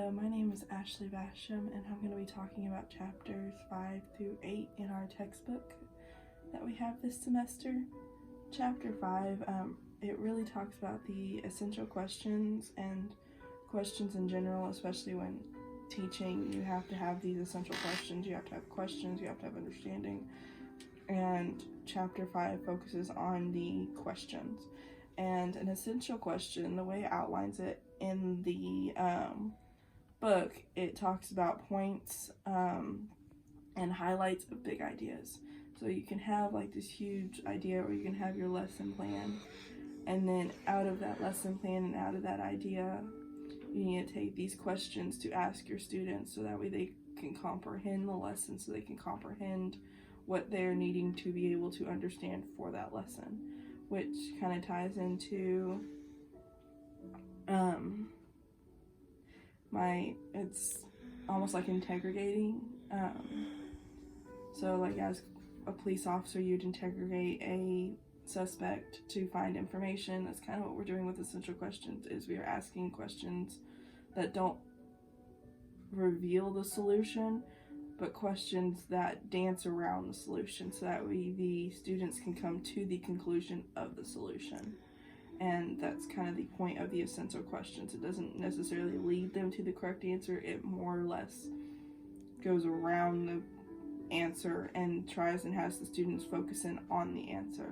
So my name is Ashley Basham, and I'm going to be talking about chapters 5 through 8 in our textbook that we have this semester. Chapter 5, it really talks about the essential questions and questions in general, especially when teaching. You have to have these essential questions, you have to have questions, you have to have understanding. And chapter 5 focuses on the questions. And an essential question, the way it outlines it in the book, it talks about points and highlights of big ideas. So you can have like this huge idea, or you can have your lesson plan, and then out of that lesson plan and out of that idea, you need to take these questions to ask your students, so that way they can comprehend the lesson, so they can comprehend what they're needing to be able to understand for that lesson, which kind of ties into it's almost like interrogating. So like as a police officer, you'd interrogate a suspect to find information. That's kind of what we're doing with essential questions, is we are asking questions that don't reveal the solution, but questions that dance around the solution, so that way the students can come to the conclusion of the solution. And that's kind of the point of the essential questions. It doesn't necessarily lead them to the correct answer, it more or less goes around the answer and tries and has the students focus in on the answer.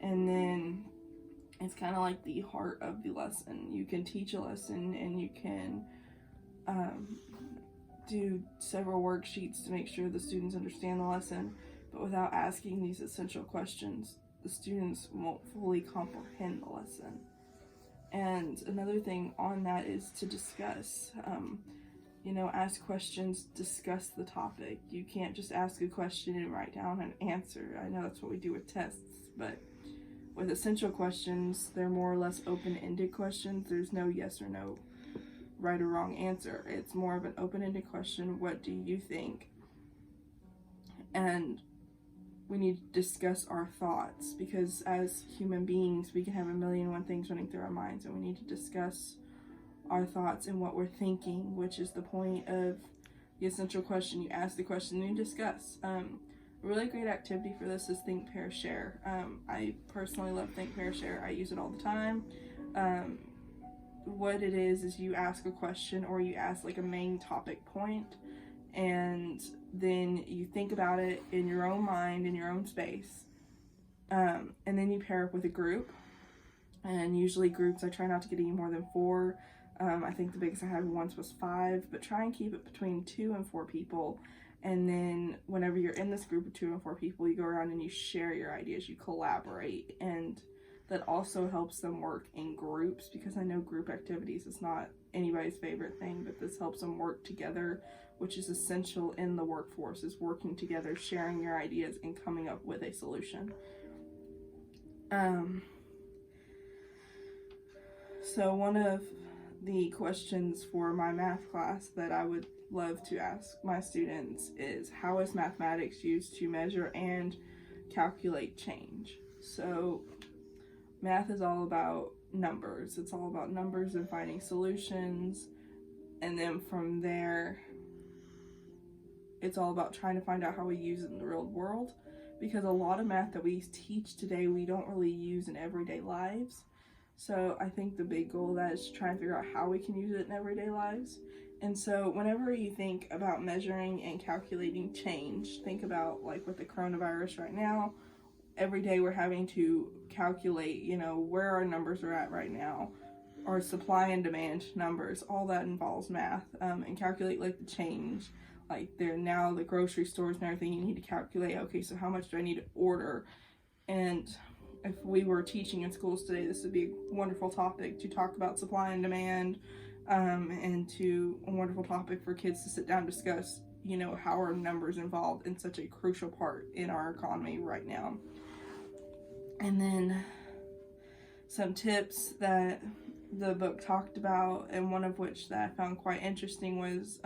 And then it's kind of like the heart of the lesson. You can teach a lesson and you can do several worksheets to make sure the students understand the lesson, but without asking these essential questions, the students won't fully comprehend the lesson. And another thing on that is to discuss. Ask questions, discuss the topic. You can't just ask a question and write down an answer. I know that's what we do with tests, but with essential questions, they're more or less open-ended questions. There's no yes or no right or wrong answer. It's more of an open-ended question. What do you think? And we need to discuss our thoughts, because as human beings, we can have a million and one things running through our minds, and we need to discuss our thoughts and what we're thinking, which is the point of the essential question. You ask the question and you discuss. A really great activity for this is Think, Pair, Share. I personally love Think, Pair, Share. I use it all the time. What it is you ask a question, or you ask like a main topic point, and then you think about it in your own mind, in your own space, and then you pair up with a group. And usually groups, I try not to get any more than 4. I think the biggest I had once was 5, but try and keep it between 2 and 4 people. And then whenever you're in this group of 2 and 4 people, you go around and you share your ideas, you collaborate, and that also helps them work in groups, because I know group activities is not anybody's favorite thing, but this helps them work together, which is essential in the workforce, is working together, sharing your ideas, and coming up with a solution. So one of the questions for my math class that I would love to ask my students is, how is mathematics used to measure and calculate change? So math is all about numbers. It's all about numbers and finding solutions, and then from there it's all about trying to find out how we use it in the real world, because a lot of math that we teach today we don't really use in everyday lives. So I think the big goal of that is to try and figure out how we can use it in everyday lives. And so whenever you think about measuring and calculating change, think about like with the coronavirus right now, every day we're having to calculate, where our numbers are at right now, our supply and demand numbers, all that involves math, and calculate like the change. Like now the grocery stores and everything, you need to calculate, okay, so how much do I need to order? And if we were teaching in schools today, this would be a wonderful topic to talk about supply and demand, and a wonderful topic for kids to sit down and discuss, how are numbers involved in such a crucial part in our economy right now. And then some tips that the book talked about, and one of which that I found quite interesting, was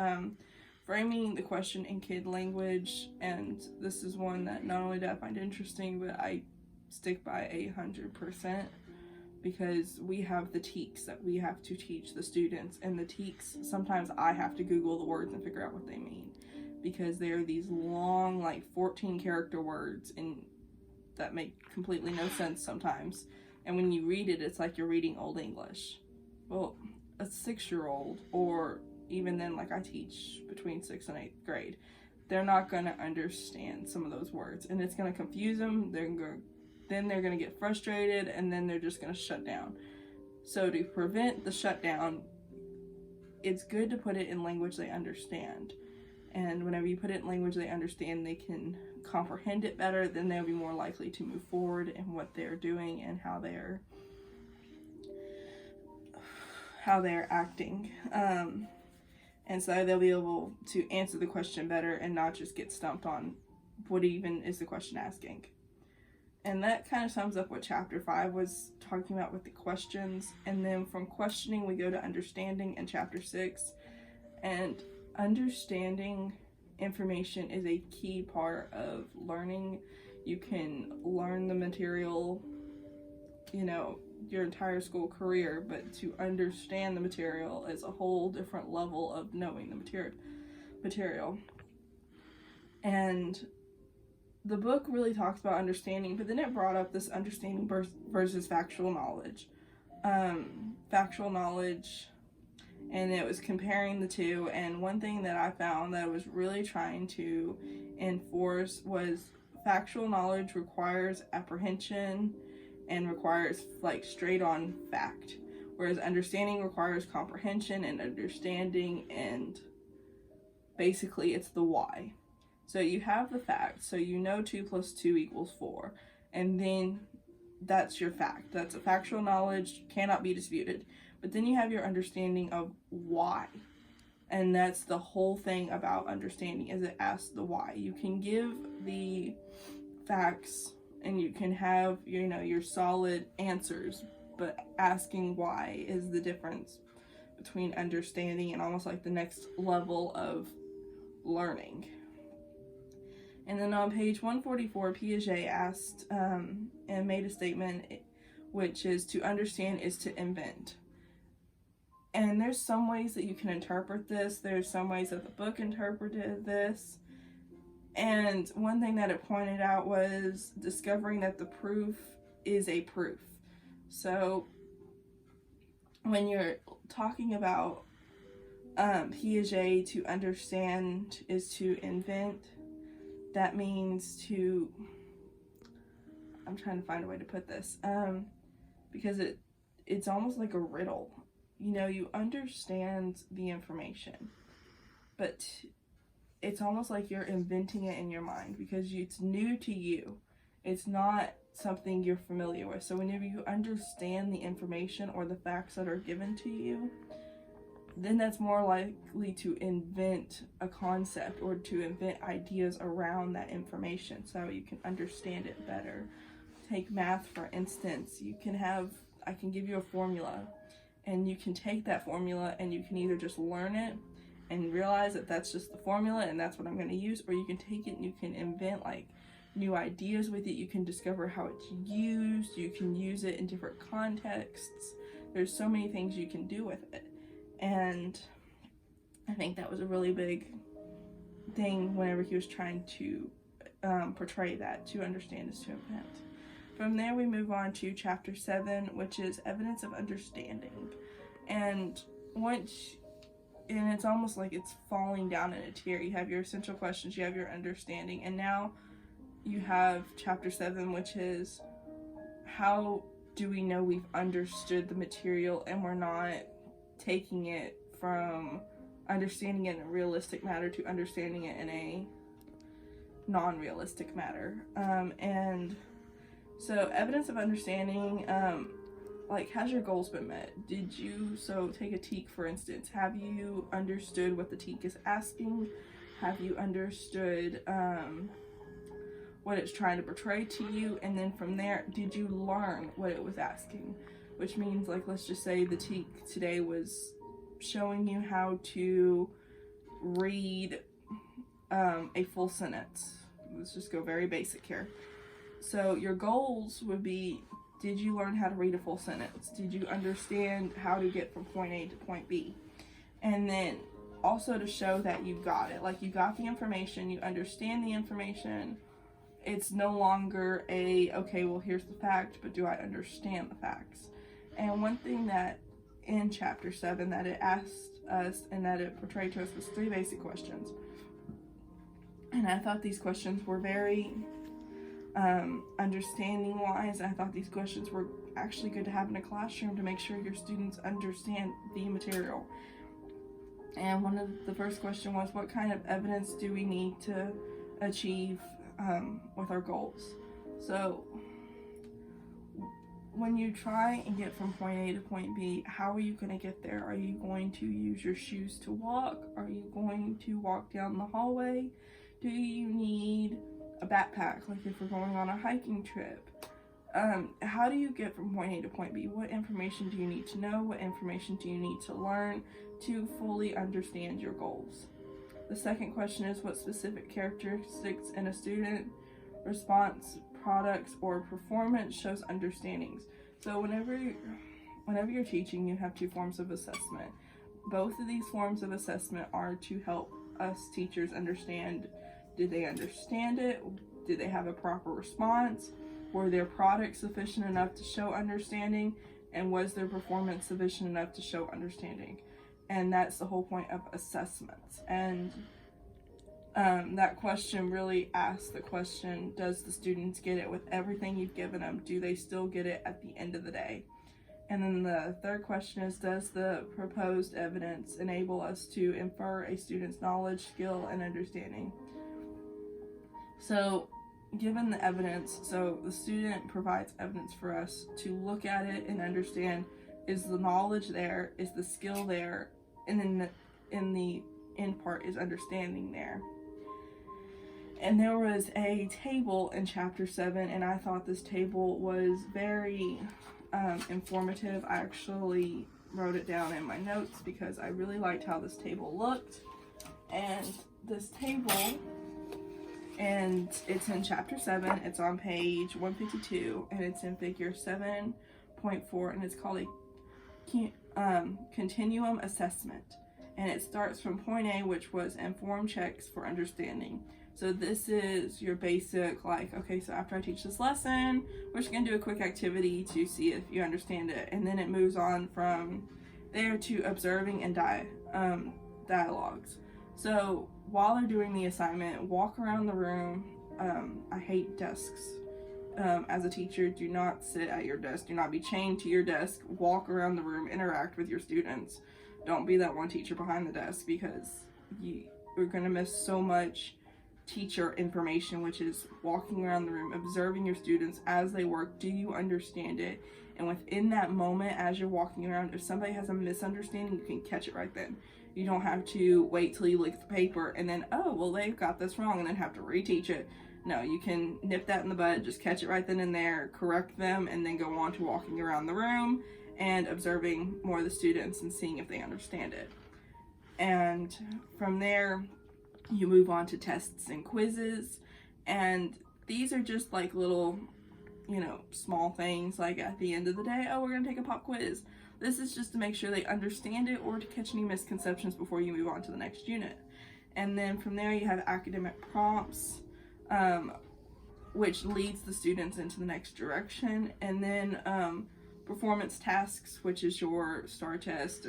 framing the question in kid language. And this is one that not only did I find interesting, but I stick by 100%, because we have the TEKS that we have to teach the students, and the TEKS, sometimes I have to Google the words and figure out what they mean, because they're these long, like 14 character words that make completely no sense sometimes, and when you read it, it's like you're reading Old English. Well, a 6-year-old, or even then, like I teach between 6th and 8th grade, they're not going to understand some of those words, and it's going to confuse them. Then they're going to get frustrated, and then they're just going to shut down. So to prevent the shutdown, it's good to put it in language they understand. And whenever you put it in language they understand, they can comprehend it better. Then they'll be more likely to move forward in what they're doing and how they're acting. And so they'll be able to answer the question better and not just get stumped on what even is the question asking. And that kind of sums up what chapter 5 was talking about with the questions. And then from questioning, we go to understanding in chapter 6. And understanding information is a key part of learning. You can learn the material, your entire school career, but to understand the material is a whole different level of knowing the material. And the book really talks about understanding, but then it brought up this understanding versus factual knowledge. Factual knowledge, and it was comparing the two, and one thing that I found that I was really trying to enforce was factual knowledge requires apprehension and requires like straight on fact, whereas understanding requires comprehension and understanding, and basically it's the why. So you have the fact, so 2 + 2 = 4, and then that's your fact. That's a factual knowledge, cannot be disputed. But then you have your understanding of why, and that's the whole thing about understanding, is it asks the why. You can give the facts and you can have, your solid answers, but asking why is the difference between understanding and almost like the next level of learning. And then on page 144, Piaget asked and made a statement, which is, to understand is to invent. And there's some ways that you can interpret this. There's some ways that the book interpreted this. And one thing that it pointed out was discovering that the proof is a proof. So when you're talking about Piaget, to understand is to invent, that means I'm trying to find a way to put this, because it's almost like a riddle. You understand the information, but it's almost like you're inventing it in your mind because it's new to you. It's not something you're familiar with. So whenever you understand the information or the facts that are given to you, then that's more likely to invent a concept or to invent ideas around that information so you can understand it better. Take math, for instance. I can give you a formula, and you can take that formula and you can either just learn it and realize that that's just the formula and that's what I'm going to use, or you can take it and you can invent like new ideas with it. You can discover how it's used. You can use it in different contexts. There's so many things you can do with it. And I think that was a really big thing whenever he was trying to portray that. To understand is to invent. From there we move on to chapter 7, which is evidence of understanding. And it's almost like it's falling down in a tier. You have your essential questions, you have your understanding, and now you have chapter 7, which is how do we know we've understood the material and we're not taking it from understanding it in a realistic manner to understanding it in a non-realistic manner. And so evidence of understanding, has your goals been met? Take a TEK for instance. Have you understood what the TEK is asking? Have you understood what it's trying to portray to you? And then from there, did you learn what it was asking? Which means, let's just say the TEK today was showing you how to read a full sentence. Let's just go very basic here. So your goals would be Did you learn how to read a full sentence? Did you understand how to get from point A to point B? And then also to show that you got it. Like, you got the information, you understand the information. It's no longer okay, well, here's the fact, but do I understand the facts? And one thing that in chapter 7 that it asked us and that it portrayed to us was 3 basic questions. And I thought these questions were very understanding wise. I thought these questions were actually good to have in a classroom to make sure your students understand the material. And one of the first question was, what kind of evidence do we need to achieve with our goals? So when you try and get from point A to point B, how are you going to get there? Are you going to use your shoes to walk? Are you going to walk down the hallway? Do you need a backpack, like if we're going on a hiking trip? How do you get from point A to point B? What information do you need to know? What information do you need to learn to fully understand your goals? The second question is, what specific characteristics in a student response, products, or performance shows understandings? So whenever you're teaching, you have 2 forms of assessment. Both of these forms of assessment are to help us teachers understand, did they understand it? Did they have a proper response? Were their products sufficient enough to show understanding? And was their performance sufficient enough to show understanding? And that's the whole point of assessments. And that question really asks the question, does the students get it with everything you've given them? Do they still get it at the end of the day? And then the third question is, does the proposed evidence enable us to infer a student's knowledge, skill, and understanding? So given the evidence, so the student provides evidence for us to look at it and understand, is the knowledge there, is the skill there, and then in the end part is understanding there. And there was a table in chapter 7, and I thought this table was very informative. I actually wrote it down in my notes because I really liked how this table looked. And this table, and it's in chapter 7, it's on page 152, and it's in figure 7.4, and it's called a continuum assessment. And it starts from point A, which was informed checks for understanding. So this is your basic, like, okay, so after I teach this lesson, we're just going to do a quick activity to see if you understand it. And then it moves on from there to observing and dialogues. So while they're doing the assignment, walk around the room. I hate desks. As a teacher, do not sit at your desk. Do not be chained to your desk. Walk around the room, interact with your students. Don't be that one teacher behind the desk, because you're going to miss so much teacher information, which is walking around the room, observing your students as they work. Do you understand it? And within that moment, as you're walking around, if somebody has a misunderstanding, you can catch it right then. You don't have to wait till you look at the paper and then, oh, well, they've got this wrong, and then have to reteach it. No, you can nip that in the bud, just catch it right then and there, correct them, and then go on to walking around the room and observing more of the students and seeing if they understand it. And from there, you move on to tests and quizzes, and these are just like little, small things, like at the end of the day, oh, we're gonna take a pop quiz. This is just to make sure they understand it or to catch any misconceptions before you move on to the next unit. And then from there you have academic prompts, which leads the students into the next direction. And then performance tasks, which is your STAR test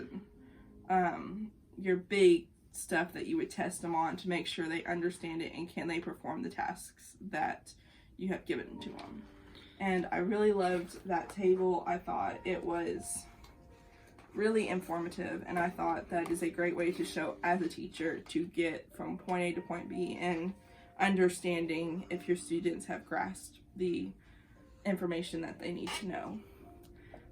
and your big stuff that you would test them on to make sure they understand it and can they perform the tasks that you have given to them. And I really loved that table. I thought it was really informative, and I thought that is a great way to show as a teacher to get from point A to point B and understanding if your students have grasped the information that they need to know.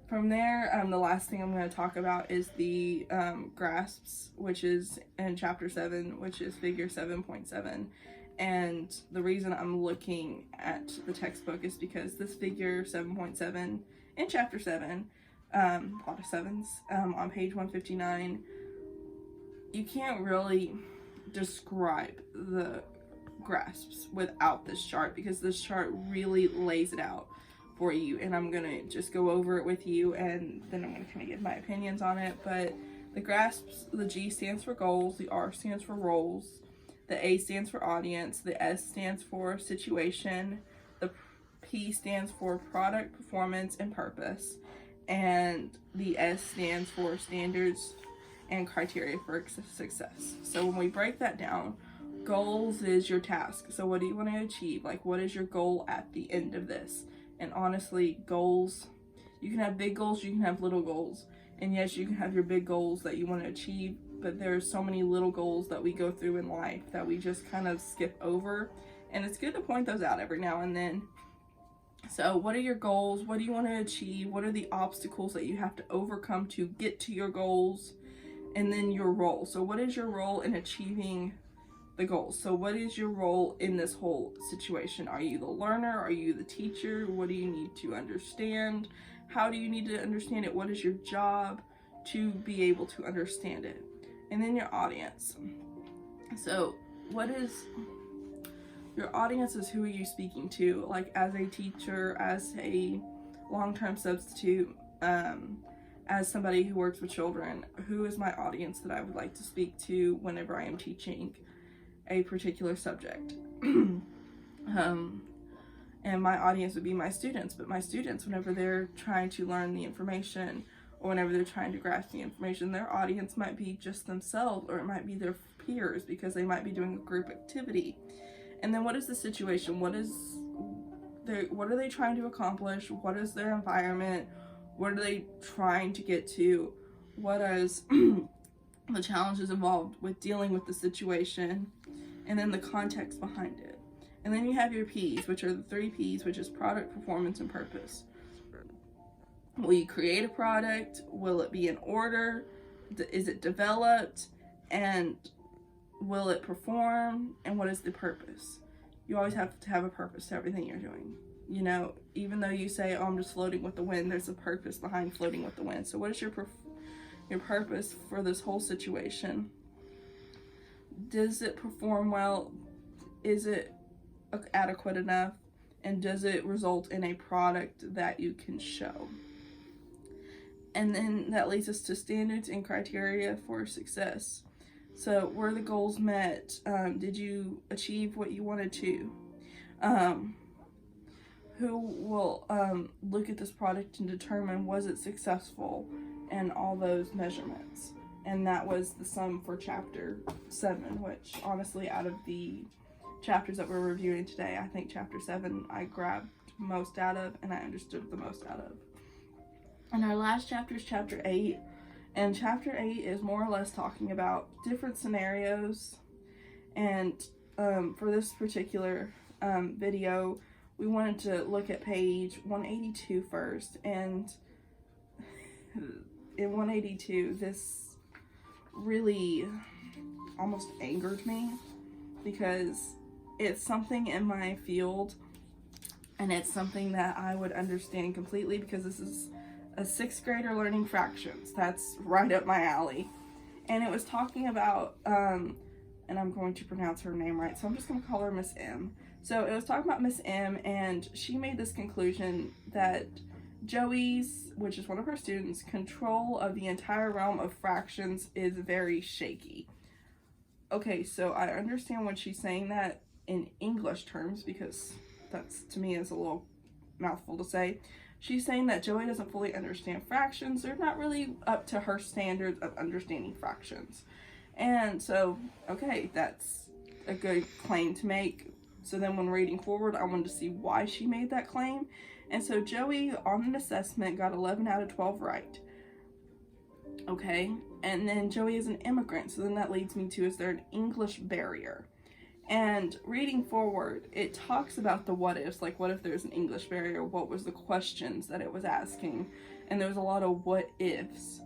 From there, the last thing I'm going to talk about is the grasps, which is in chapter 7, which is figure 7.7. And the reason I'm looking at the textbook is because this figure 7.7 in chapter 7, a lot of sevens, on page 159, you can't really describe the grasps without this chart, because this chart really lays it out for you, and I'm going to just go over it with you, and then I'm going to kind of give my opinions on it. But the GRASPs, the G stands for goals, the R stands for roles, the A stands for audience, the S stands for situation, the P stands for product, performance, and purpose, and the S stands for standards and criteria for success. So when we break that down, goals is your task. So what do you want to achieve? Like, what is your goal at the end of this? And honestly, goals, you can have big goals, you can have little goals. And yes, you can have your big goals that you want to achieve, but there's so many little goals that we go through in life that we just kind of skip over. And it's good to point those out every now and then. So what are your goals? What do you want to achieve? What are the obstacles that you have to overcome to get to your goals? And then your role. So what is your role in achieving the goals? So what is your role in this whole situation? Are you the learner? Are you the teacher? What do you need to understand? How do you need to understand it? What is your job to be able to understand it? And then your audience. So what is your audience? Is who are you speaking to? Like, as a teacher, as a long-term substitute, as somebody who works with children, who is my audience that I would like to speak to whenever I am teaching a particular subject? And my audience would be my students, but my students, whenever they're trying to learn the information or whenever they're trying to grasp the information, their audience might be just themselves, or it might be their peers, because they might be doing a group activity. And then what is the situation? What are they trying to accomplish? What is their environment? What are they trying to get to? What is the challenges involved with dealing with the situation? And then the context behind it. And then you have your P's, which are the 3 P's, which is product, performance, and purpose. Will you create a product? Will it be in order? Is it developed? And will it perform? And what is the purpose? You always have to have a purpose to everything you're doing. You know, even though you say, oh, I'm just floating with the wind, there's a purpose behind floating with the wind. So what is your purpose for this whole situation? Does it perform well? Is it adequate enough? And does it result in a product that you can show? And then that leads us to standards and criteria for success. So were the goals met? Did you achieve what you wanted to? Who will look at this product and determine was it successful, and all those measurements? And that was the sum for chapter 7, which honestly, out of the chapters that we're reviewing today, I think chapter 7 I grabbed most out of and I understood the most out of. And our last chapter is chapter 8, and chapter 8 is more or less talking about different scenarios. And for this particular video, we wanted to look at page 182 first. And in 182, this really almost angered me, because it's something in my field and it's something that I would understand completely, because this is a 6th grader learning fractions. That's right up my alley. And it was talking about, and I'm going to pronounce her name right, so I'm just going to call her Miss M. So it was talking about Miss M, and she made this conclusion that Joey's, which is one of her students, control of the entire realm of fractions is very shaky. Okay, so I understand when she's saying that in English terms, because that's, to me, is a little mouthful to say. She's saying that Joey doesn't fully understand fractions. They're not really up to her standards of understanding fractions. And so, okay, that's a good claim to make. So then when reading forward, I wanted to see why she made that claim. And so Joey, on an assessment, got 11 out of 12 right. Okay, and then Joey is an immigrant, so then that leads me to, is there an English barrier? And reading forward, it talks about the what ifs, like what if there's an English barrier? What was the questions that it was asking? And there was a lot of what ifs.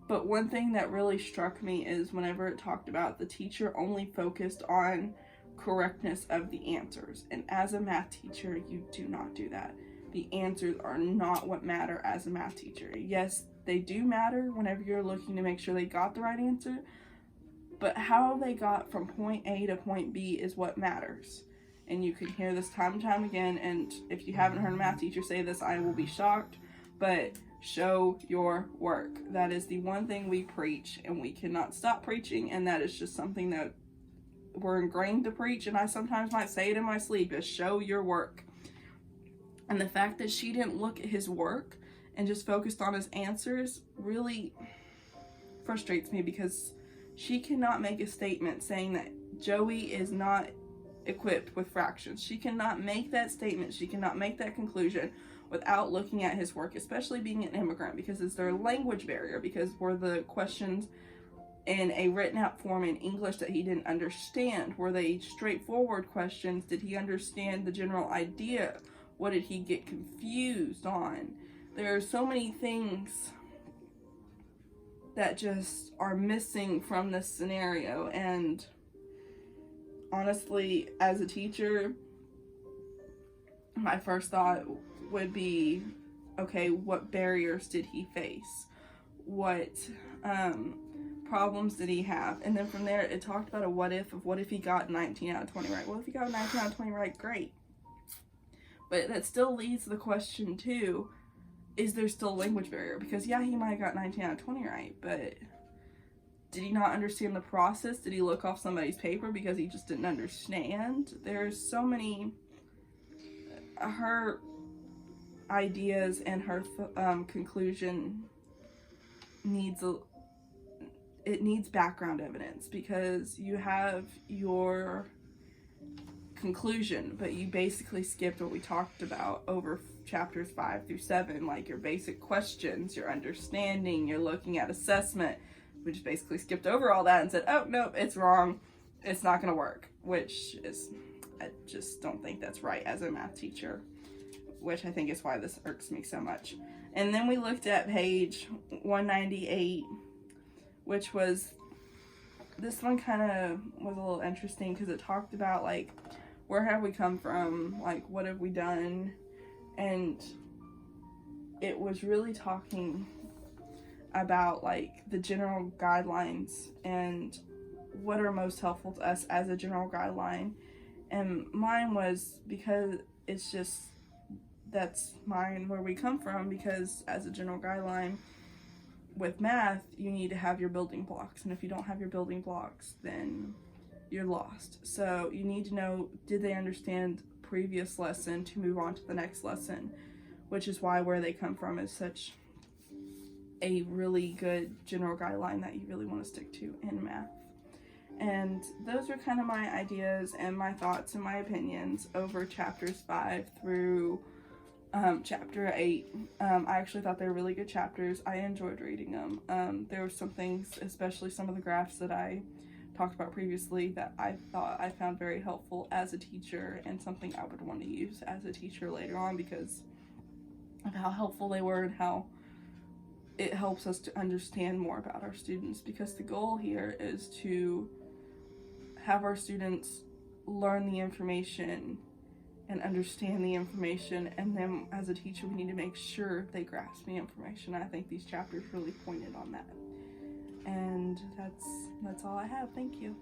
But one thing that really struck me is whenever it talked about the teacher only focused on correctness of the answers. And as a math teacher, you do not do that. The answers are not what matter as a math teacher. Yes, they do matter whenever you're looking to make sure they got the right answer, but how they got from point A to point B is what matters. and you can hear this time and time again, and if you haven't heard a math teacher say this, I will be shocked, but show your work. That is the one thing we preach, and we cannot stop preaching, and that is just something that we're ingrained to preach, and I sometimes might say it in my sleep, is show your work. And the fact that she didn't look at his work and just focused on his answers really frustrates me, because she cannot make a statement saying that Joey is not equipped with fractions. She cannot make that statement, she cannot make that conclusion without looking at his work, especially being an immigrant, because is there a language barrier? Because were the questions in a written out form in English that he didn't understand? Were they straightforward questions? Did he understand the general idea? What did he get confused on? There are so many things that just are missing from this scenario, and honestly, as a teacher, my first thought would be, okay, what barriers did he face? What problems did he have? And then from there, it talked about a what if of what if he got 19 out of 20 right. Well, if he got 19 out of 20 right, great. But that still leads to the question too, is there still a language barrier? Because yeah, he might have got 19 out of 20 right, but did he not understand the process? Did he look off somebody's paper because he just didn't understand? There's so many, her ideas and her conclusion needs background evidence, because you have your conclusion, but you basically skipped what we talked about over chapters 5 through 7, like your basic questions, your understanding, you're looking at assessment. We just basically skipped over all that and said, oh, nope, it's wrong, it's not going to work, which is, I just don't think that's right as a math teacher, which I think is why this irks me so much. And then we looked at page 198, which was, this one kind of was a little interesting because it talked about, like, where have we come from, like, what have we done, and it was really talking about, like, the general guidelines and what are most helpful to us as a general guideline. And mine was, because it's just, that's mine where we come from, because as a general guideline with math, you need to have your building blocks, and if you don't have your building blocks, then you're lost. So you need to know, did they understand previous lesson to move on to the next lesson, which is why where they come from is such a really good general guideline that you really want to stick to in math. And those are kind of my ideas and my thoughts and my opinions over chapters 5 through chapter 8. I actually thought they were really good chapters. I enjoyed reading them. There were some things, especially some of the graphs that I talked about previously, that I thought I found very helpful as a teacher, and something I would want to use as a teacher later on because of how helpful they were and how it helps us to understand more about our students, because the goal here is to have our students learn the information and understand the information, and then as a teacher we need to make sure they grasp the information. I think these chapters really pointed on that. And that's all I have. Thank you.